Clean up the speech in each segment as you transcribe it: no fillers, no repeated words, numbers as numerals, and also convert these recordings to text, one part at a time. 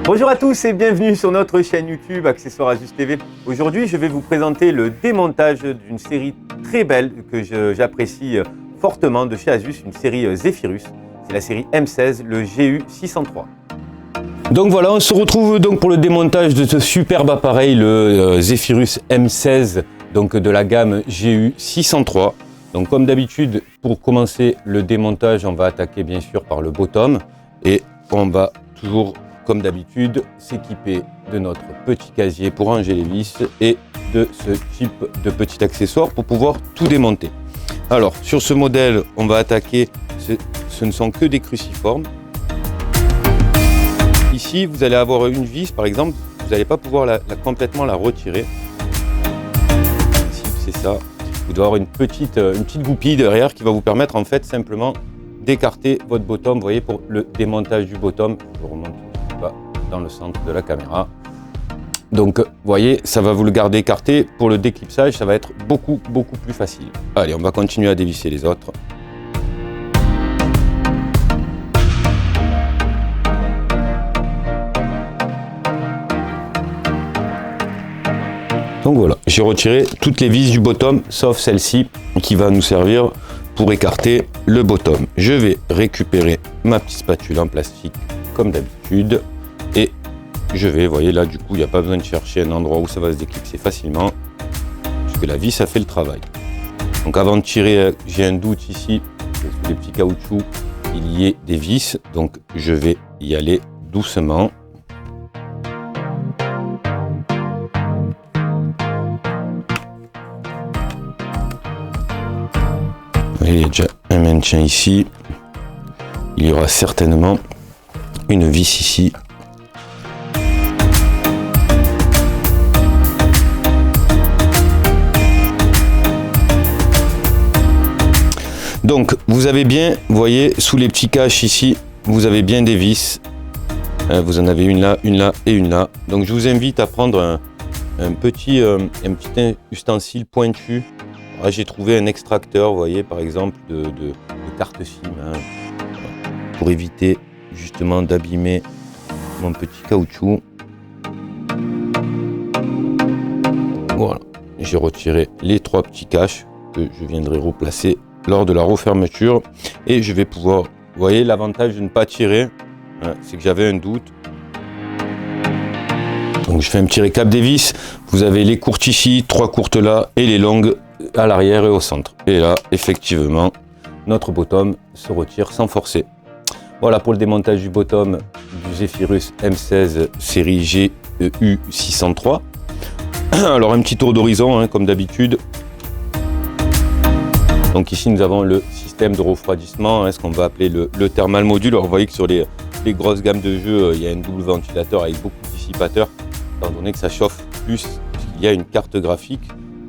Bonjour à tous et bienvenue sur notre chaîne YouTube Accessoires Asus TV. Aujourd'hui, je vais vous présenter le démontage d'une série très belle que j'apprécie fortement de chez Asus, une série Zephyrus. C'est la série M16, le GU603. Donc voilà, on se retrouve donc pour le démontage de ce superbe appareil, le Zephyrus M16, donc de la gamme GU603. Donc comme d'habitude, pour commencer le démontage, on va attaquer bien sûr par le bottom et on va toujours, comme d'habitude, s'équiper de notre petit casier pour ranger les vis et de ce type de petit accessoire pour pouvoir tout démonter. Alors sur ce modèle, on va attaquer, ce ne sont que des cruciformes. Ici, vous allez avoir une vis, par exemple, vous n'allez pas pouvoir complètement la retirer. Ici, c'est ça. Vous devez avoir une petite goupille derrière qui va vous permettre en fait simplement d'écarter votre bottom. Vous voyez, pour le démontage du bottom, je remonte dans le centre de la caméra. Donc, vous voyez, ça va vous le garder écarté. Pour le déclipsage, ça va être beaucoup plus facile. Allez, on va continuer à dévisser les autres. Donc voilà, j'ai retiré toutes les vis du bottom, sauf celle-ci qui va nous servir pour écarter le bottom. Je vais récupérer ma petite spatule en plastique comme d'habitude et je vais, vous voyez là, du coup, il n'y a pas besoin de chercher un endroit où ça va se déclipser facilement puisque la vis a fait le travail. Donc avant de tirer, j'ai un doute ici, sous les petits caoutchoucs, il y ait des vis, donc je vais y aller doucement. Il y a déjà un maintien ici. Il y aura certainement une vis ici. Donc vous avez bien, vous voyez, sous les petits caches ici, vous avez bien des vis. Vous en avez une là et une là. Donc je vous invite à prendre un petit ustensile pointu. J'ai trouvé un extracteur, vous voyez, par exemple, de carte SIM, hein, pour éviter justement d'abîmer mon petit caoutchouc. Voilà, j'ai retiré les trois petits caches que je viendrai replacer lors de la refermeture et je vais pouvoir, vous voyez, l'avantage de ne pas tirer, hein, c'est que j'avais un doute. Donc je fais un petit récap des vis. Vous avez les courtes ici, trois courtes là et les longues à l'arrière et au centre. Et là, effectivement, notre bottom se retire sans forcer. Voilà pour le démontage du bottom du Zephyrus M16 série GU603. Alors un petit tour d'horizon, hein, comme d'habitude. Donc ici, nous avons le système de refroidissement, hein, ce qu'on va appeler le thermal module. Alors vous voyez que sur les grosses gammes de jeux, il y a un double ventilateur avec beaucoup de dissipateurs, étant donné que ça chauffe plus, puisqu'il y a une carte graphique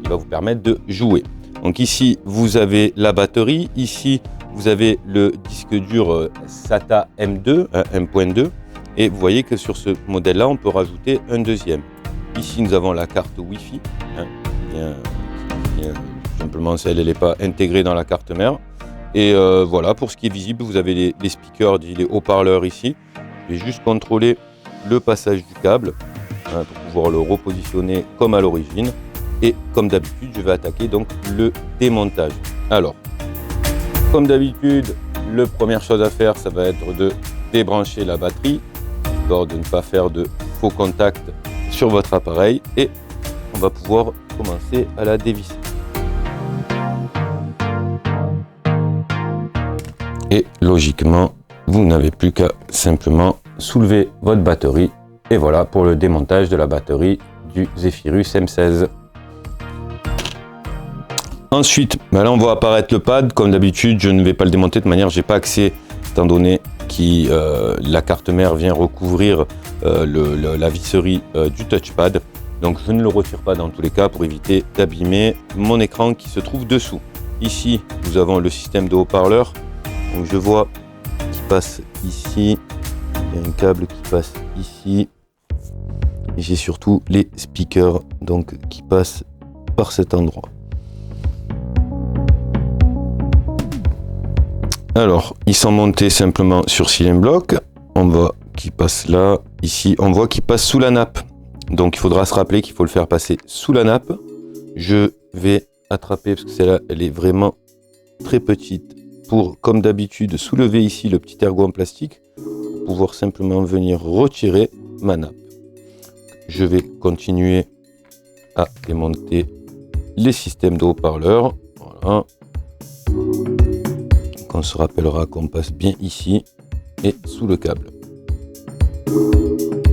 qui va vous permettre de jouer. Donc ici, vous avez la batterie. Ici, vous avez le disque dur SATA M2, 1.2. Et vous voyez que sur ce modèle-là, on peut rajouter un deuxième. Ici, nous avons la carte Wi-Fi. Simplement, elle n'est pas intégrée dans la carte mère. Et voilà, pour ce qui est visible, vous avez les speakers, les haut-parleurs ici. Je vais juste contrôler le passage du câble pour pouvoir le repositionner comme à l'origine. Et comme d'habitude, je vais attaquer donc le démontage. Alors, comme d'habitude, la première chose à faire, ça va être de débrancher la batterie, histoire de ne pas faire de faux contact sur votre appareil. Et on va pouvoir commencer à la dévisser. Et logiquement, vous n'avez plus qu'à simplement soulever votre batterie. Et voilà pour le démontage de la batterie du Zephyrus M16. Ensuite, là on voit apparaître le pad. Comme d'habitude, je ne vais pas le démonter de manière, j'ai pas accès, étant donné que la carte mère vient recouvrir la visserie du touchpad. Donc je ne le retire pas dans tous les cas pour éviter d'abîmer mon écran qui se trouve dessous. Ici, nous avons le système de haut-parleur. Donc je vois qui passe ici. Il y a un câble qui passe ici. Et j'ai surtout les speakers donc, qui passent par cet endroit. Alors, ils sont montés simplement sur Silent Block. On voit qui passe là, ici, on voit qu'il passe sous la nappe. Donc il faudra se rappeler qu'il faut le faire passer sous la nappe. Je vais attraper, parce que celle-là, elle est vraiment très petite, pour, comme d'habitude, soulever ici le petit ergot en plastique, pour pouvoir simplement venir retirer ma nappe. Je vais continuer à démonter les systèmes de haut-parleurs. Voilà. Donc on se rappellera qu'on passe bien ici et sous le câble.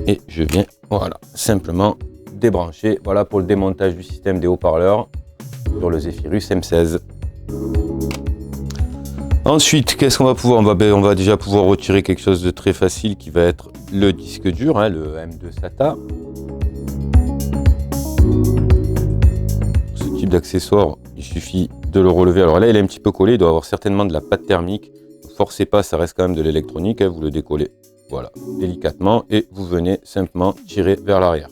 Et je viens, voilà, simplement débrancher. Voilà pour le démontage du système des haut-parleurs sur le Zephyrus M16. Ensuite, qu'est-ce qu'on va pouvoir, on va déjà pouvoir retirer quelque chose de très facile qui va être le disque dur, hein, le M2 SATA. Ce type d'accessoire, il suffit de le relever. Alors là, il est un petit peu collé, il doit avoir certainement de la pâte thermique. Ne forcez pas, ça reste quand même de l'électronique, hein, vous le décollez, voilà, délicatement, et vous venez simplement tirer vers l'arrière.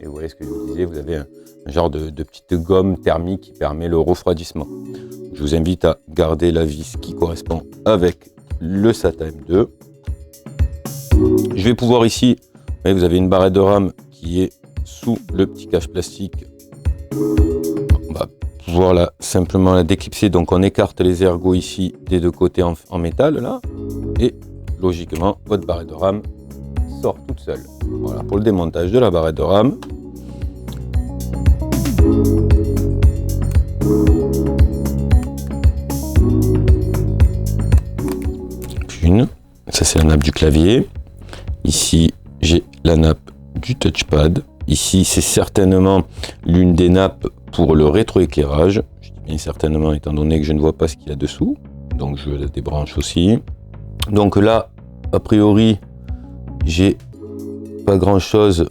Et vous voyez ce que je vous disais, vous avez un genre de petite gomme thermique qui permet le refroidissement. Je vous invite à garder la vis qui correspond avec le SATA M2. Je vais pouvoir ici, vous avez une barrette de RAM qui est sous le petit cache plastique. On va pouvoir simplement la déclipser. Donc on écarte les ergots ici des deux côtés en métal là. Et logiquement, votre barrette de RAM sort toute seule. Voilà pour le démontage de la barrette de RAM. Ça c'est la nappe du clavier. Ici j'ai la nappe du touchpad. Ici c'est certainement l'une des nappes pour le rétroéclairage. Je dis bien certainement étant donné que je ne vois pas ce qu'il y a dessous. Donc je la débranche aussi. Donc là, a priori, j'ai pas grand chose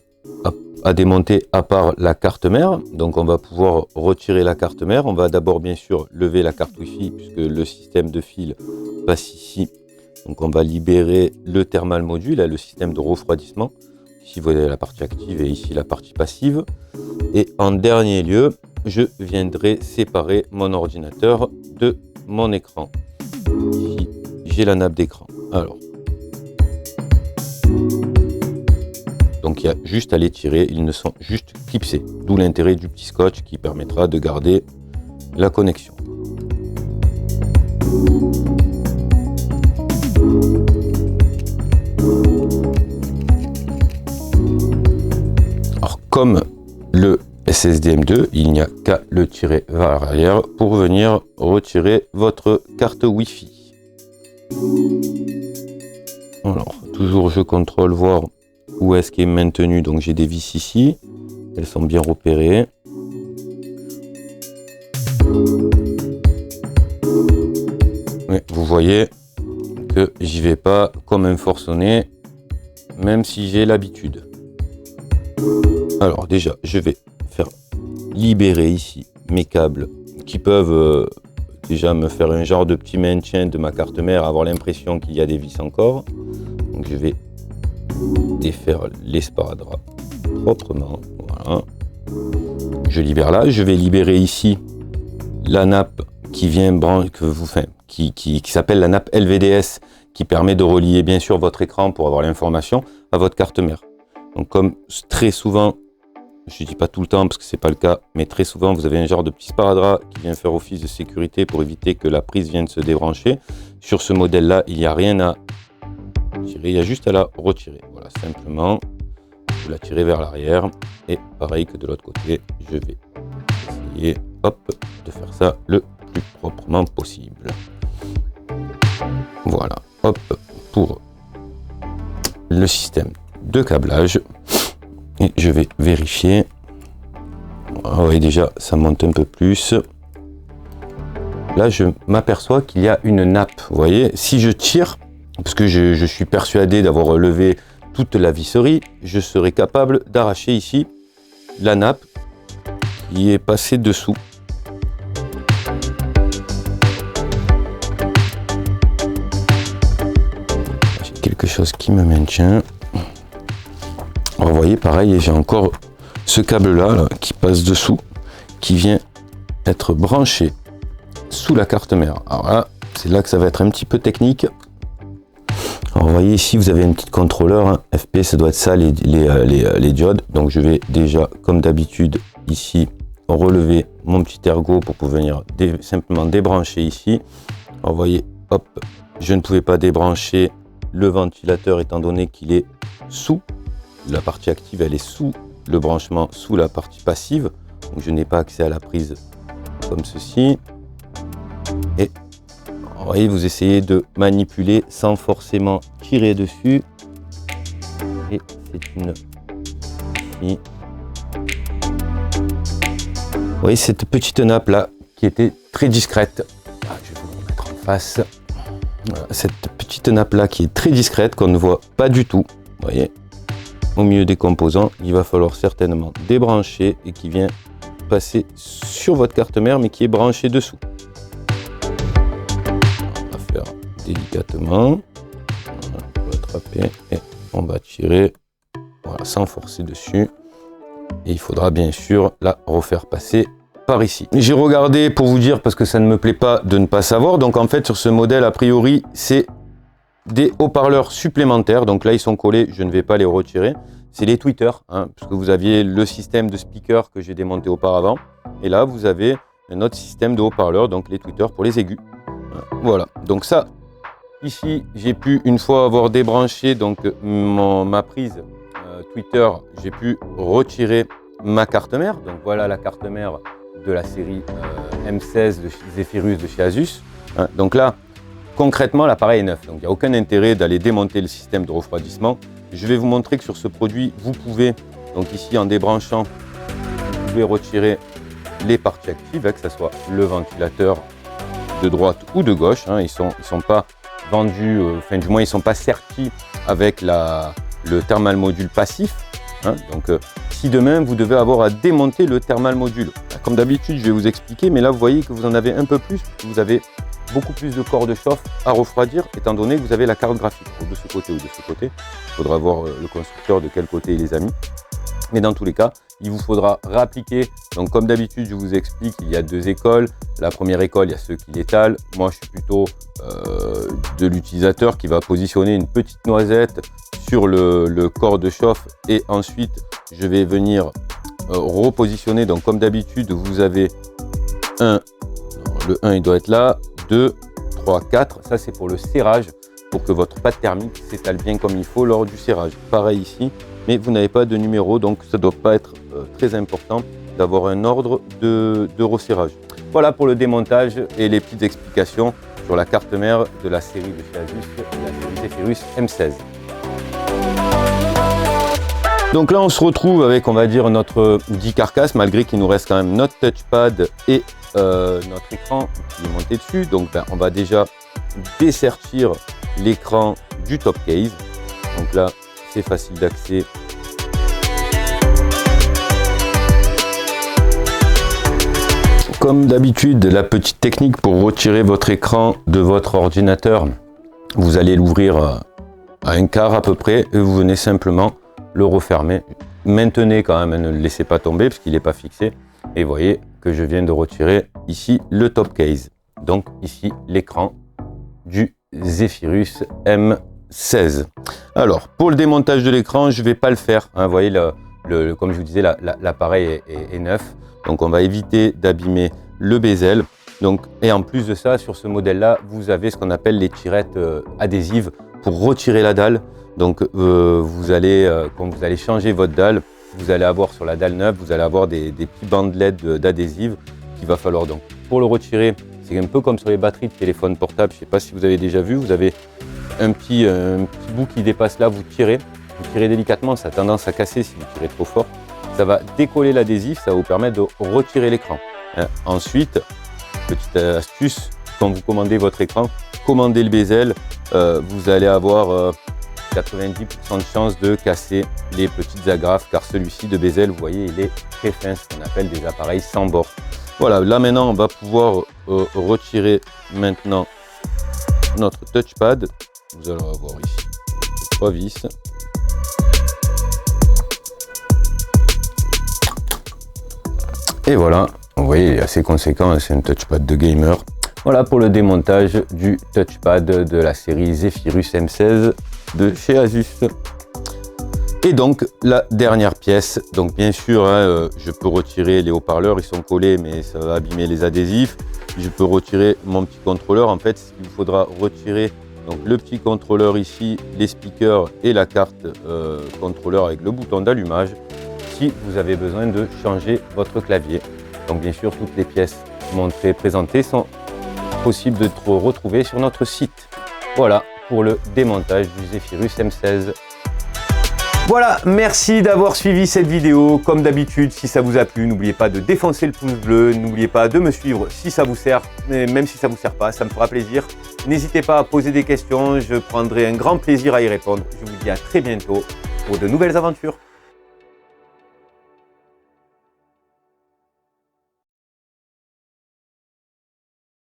à démonter à part la carte mère. Donc on va pouvoir retirer la carte mère. On va d'abord bien sûr lever la carte Wi-Fi puisque le système de fil passe ici. Donc on va libérer le thermal module, le système de refroidissement. Ici vous avez la partie active et ici la partie passive. Et en dernier lieu, je viendrai séparer mon ordinateur de mon écran. Ici j'ai la nappe d'écran. Alors, donc il y a juste à les tirer, ils ne sont juste clipsés. D'où l'intérêt du petit scotch qui permettra de garder la connexion. Alors comme le SSD M2, il n'y a qu'à le tirer vers l'arrière pour venir retirer votre carte Wi-Fi. Alors toujours je contrôle voir où est-ce qu'est maintenu. Donc j'ai des vis ici, elles sont bien repérées. Mais vous voyez que j'y vais pas comme un forcené, même si j'ai l'habitude. Alors déjà, je vais faire libérer ici mes câbles qui peuvent déjà me faire un genre de petit maintien de ma carte mère, avoir l'impression qu'il y a des vis encore. Donc je vais défaire les sparadraps proprement. Voilà. Je libère là. Je vais libérer ici la nappe qui vient qui s'appelle la nappe LVDS, qui permet de relier bien sûr votre écran pour avoir l'information à votre carte mère. Donc comme très souvent, je dis pas tout le temps parce que c'est pas le cas, mais très souvent vous avez un genre de petit sparadrap qui vient faire office de sécurité pour éviter que la prise vienne se débrancher. Sur ce modèle là, il n'y a rien à tirer, il y a juste à la retirer. Voilà, simplement vous la tirez vers l'arrière et pareil que de l'autre côté, je vais essayer de faire ça le plus proprement possible. Voilà, hop, pour le système de câblage. Et je vais vérifier. Ah oui, déjà ça monte un peu plus. Là je m'aperçois qu'il y a une nappe. Vous voyez, si je tire, parce que je suis persuadé d'avoir relevé toute la visserie, je serai capable d'arracher ici la nappe qui est passée dessous. J'ai quelque chose qui me maintient. Alors, vous voyez, pareil, j'ai encore ce câble là qui passe dessous, qui vient être branché sous la carte mère. Alors là, c'est là que ça va être un petit peu technique. Alors vous voyez ici, vous avez un petit contrôleur, hein. FP, ça doit être ça, les diodes. Donc je vais déjà, comme d'habitude, ici, relever mon petit ergot pour venir simplement débrancher ici. Alors vous voyez, hop, je ne pouvais pas débrancher le ventilateur étant donné qu'il est sous la partie active, elle est sous le branchement, sous la partie passive. Donc je n'ai pas accès à la prise comme ceci. Et vous voyez, vous essayez de manipuler sans forcément tirer dessus. Et c'est une... Ici. Vous voyez cette petite nappe là qui était très discrète. Ah, je vais vous le remettre en face. Voilà, cette petite nappe là qui est très discrète, qu'on ne voit pas du tout. Vous voyez, au milieu des composants, il va falloir certainement débrancher et qui vient passer sur votre carte mère mais qui est branché dessous. On va faire délicatement. Voilà, on va attraper et on va tirer, voilà, sans forcer dessus. Et il faudra bien sûr la refaire passer par ici. J'ai regardé pour vous dire, parce que ça ne me plaît pas de ne pas savoir. Donc en fait sur ce modèle, a priori, c'est des haut-parleurs supplémentaires. Donc là ils sont collés, je ne vais pas les retirer. C'est les tweeters, hein, parce que vous aviez le système de speaker que j'ai démonté auparavant. Et là vous avez un autre système de haut-parleurs, donc les tweeters pour les aigus. Voilà, donc ça, ici j'ai pu, une fois avoir débranché donc ma prise Twitter, j'ai pu retirer ma carte mère. Donc voilà la carte mère de la série M16 de Zephyrus de chez Asus. Donc là, concrètement, l'appareil est neuf. Donc il n'y a aucun intérêt d'aller démonter le système de refroidissement. Je vais vous montrer que sur ce produit, vous pouvez, donc ici en débranchant, vous pouvez retirer les parties actives, que ce soit le ventilateur de droite ou de gauche. Ils sont pas vendus, enfin du moins ils ne sont pas sertis avec le thermal module passif. Donc si demain vous devez avoir à démonter le thermal module, comme d'habitude je vais vous expliquer, mais là vous voyez que vous en avez un peu plus, vous avez beaucoup plus de corps de chauffe à refroidir étant donné que vous avez la carte graphique de ce côté ou de ce côté. Il faudra voir le constructeur de quel côté il les a mis, mais dans tous les cas il vous faudra réappliquer. Donc comme d'habitude je vous explique, il y a deux écoles. La première école, il y a ceux qui l'étalent. Moi je suis plutôt de l'utilisateur qui va positionner une petite noisette sur le corps de chauffe et ensuite je vais venir repositionner. Donc comme d'habitude vous avez le 1 il doit être là, 2, 3, 4, ça c'est pour le serrage, pour que votre pâte thermique s'étale bien comme il faut lors du serrage. Pareil ici, mais vous n'avez pas de numéro, donc ça ne doit pas être très important d'avoir un ordre de resserrage. Voilà pour le démontage et les petites explications sur la carte mère de la série de chez Asus, la série Zephyrus M16. Donc là on se retrouve avec, on va dire, notre dit carcasse, malgré qu'il nous reste quand même notre touchpad et notre écran qui est monté dessus. Donc on va déjà dessertir l'écran du top case. Donc là c'est facile d'accès. Comme d'habitude, la petite technique pour retirer votre écran de votre ordinateur, vous allez l'ouvrir à un quart à peu près et vous venez simplement le refermer. Maintenez quand même, ne le laissez pas tomber parce qu'il n'est pas fixé. Et vous voyez que je viens de retirer ici le top case. Donc ici l'écran du Zephyrus M16. Alors pour le démontage de l'écran, je ne vais pas le faire. Vous voyez, comme je vous disais, l'appareil est neuf. Donc on va éviter d'abîmer le bezel. Donc, et en plus de ça, sur ce modèle-là, vous avez ce qu'on appelle les tirettes adhésives pour retirer la dalle. Donc vous allez, quand vous allez changer votre dalle, vous allez avoir sur la dalle neuve, vous allez avoir des petits bandelettes d'adhésives qu'il va falloir. Donc pour le retirer, c'est un peu comme sur les batteries de téléphone portable. Je ne sais pas si vous avez déjà vu, vous avez un petit bout qui dépasse là, vous tirez délicatement, ça a tendance à casser si vous tirez trop fort. Ça va décoller l'adhésif, ça va vous permettre de retirer l'écran. Ensuite, petite astuce, quand vous commandez votre écran, commandez le bezel, vous allez avoir 90% de chances de casser les petites agrafes, car celui-ci de bezel, vous voyez, il est très fin, ce qu'on appelle des appareils sans bord. Voilà, là maintenant on va pouvoir retirer maintenant notre touchpad. Vous allez avoir ici 3 vis. Et voilà, vous voyez, il est assez conséquent, c'est un touchpad de gamer. Voilà pour le démontage du touchpad de la série Zephyrus M16 de chez Asus. Et donc la dernière pièce, donc bien sûr je peux retirer les haut-parleurs, ils sont collés mais ça va abîmer les adhésifs. Je peux retirer mon petit contrôleur, en fait il vous faudra retirer donc le petit contrôleur ici, les speakers et la carte contrôleur avec le bouton d'allumage si vous avez besoin de changer votre clavier. Donc bien sûr toutes les pièces montrées, présentées sont possibles d'être retrouvées sur notre site. Voilà pour le démontage du Zephyrus M16. Voilà, merci d'avoir suivi cette vidéo. Comme d'habitude, si ça vous a plu, n'oubliez pas de défoncer le pouce bleu, n'oubliez pas de me suivre si ça vous sert, mais même si ça ne vous sert pas, ça me fera plaisir. N'hésitez pas à poser des questions, je prendrai un grand plaisir à y répondre. Je vous dis à très bientôt pour de nouvelles aventures.